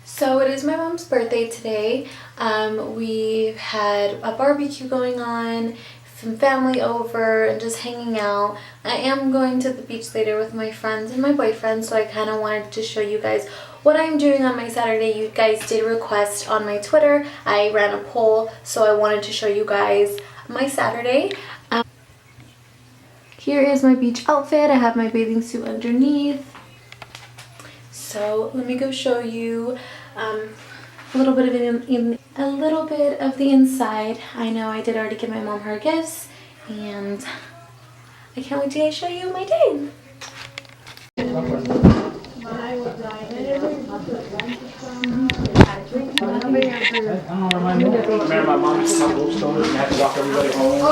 So it is my mom's birthday today. We've had a barbecue going on, some family over, and just hanging out. I am going to the beach later with my friends and my boyfriend, so I kind of wanted to show you guys what I'm doing on my Saturday. You guys did request on my Twitter. I ran a poll, so I wanted to show you guys my Saturday. Here is my beach outfit. I have my bathing suit underneath. So let me go show you a little bit of the inside. I know I did already give my mom her gifts, and I can't wait to show you my day. Remember my mom used to tell ghost stories and I had to walk everybody home.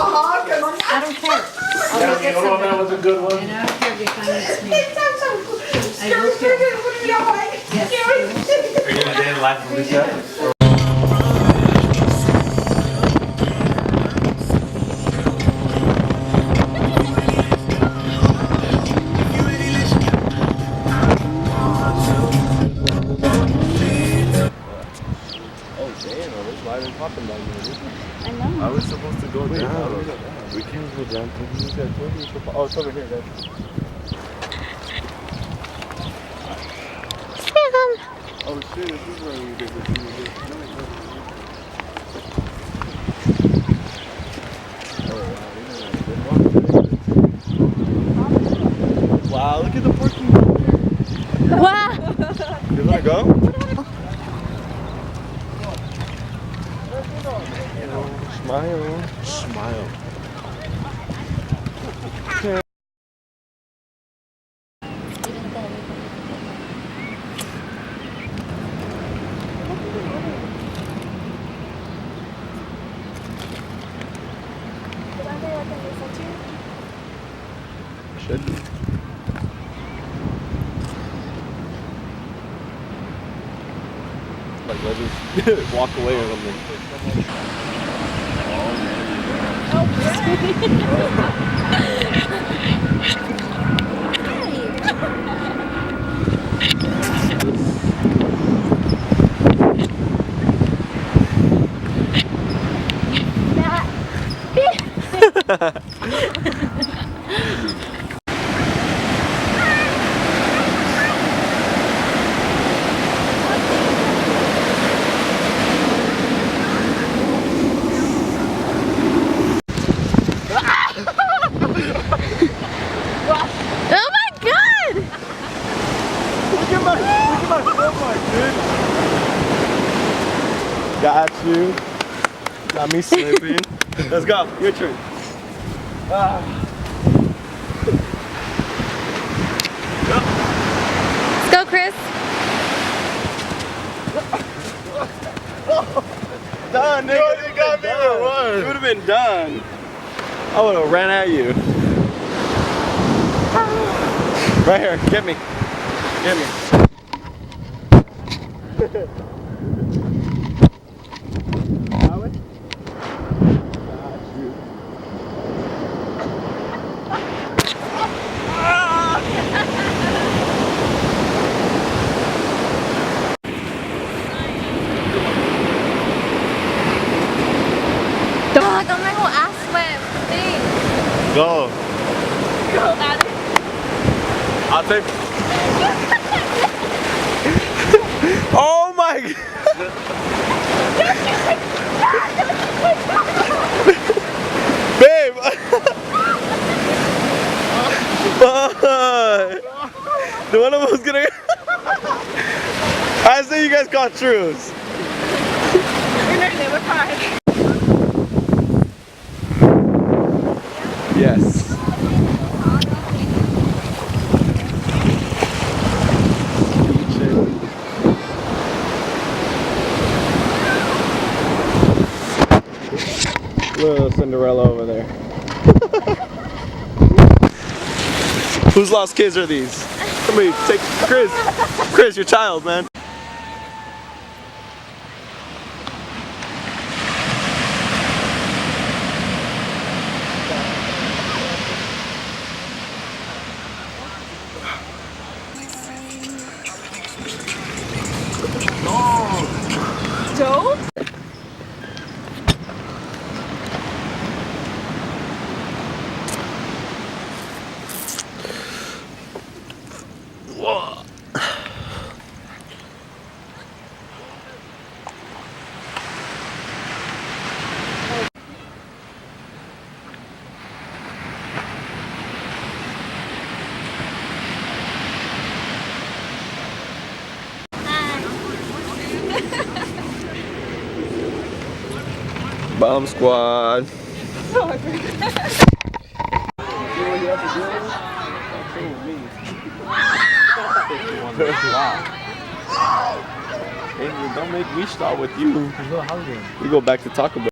I don't care. Yeah, you know that was a good one. And I don't care if you finance me. I will care. Yes. Are you gonna day in the life of Lisa? I was supposed to go down. We can't go down. Oh, it's over here, guys. Oh shit, this is where we did this. Wow, look at the parking. Wow! You wanna go? Smile. Smile. Okay. Should be. Like, let us walk away or something. Oh my god! Look at my footmark, dude. Got you. Got me slipping. Let's go. Your turn. Let's go, Chris. Done, nigga. You got me with one. You would have been done. I would have ran at you. Right here. Get me. Get me. That way? Got you. Dog, got my whole ass wet. Thing. Go. Go, Adam. I'll take. Oh my god. Babe. The one of us gonna. I say you guys caught truths. We're fine. Yes. Cinderella over there. Whose lost kids are these? Somebody take Chris. Chris, your child, man. Joe? Bomb squad. Hey, don't make me start with you. We go back to Taco Bell.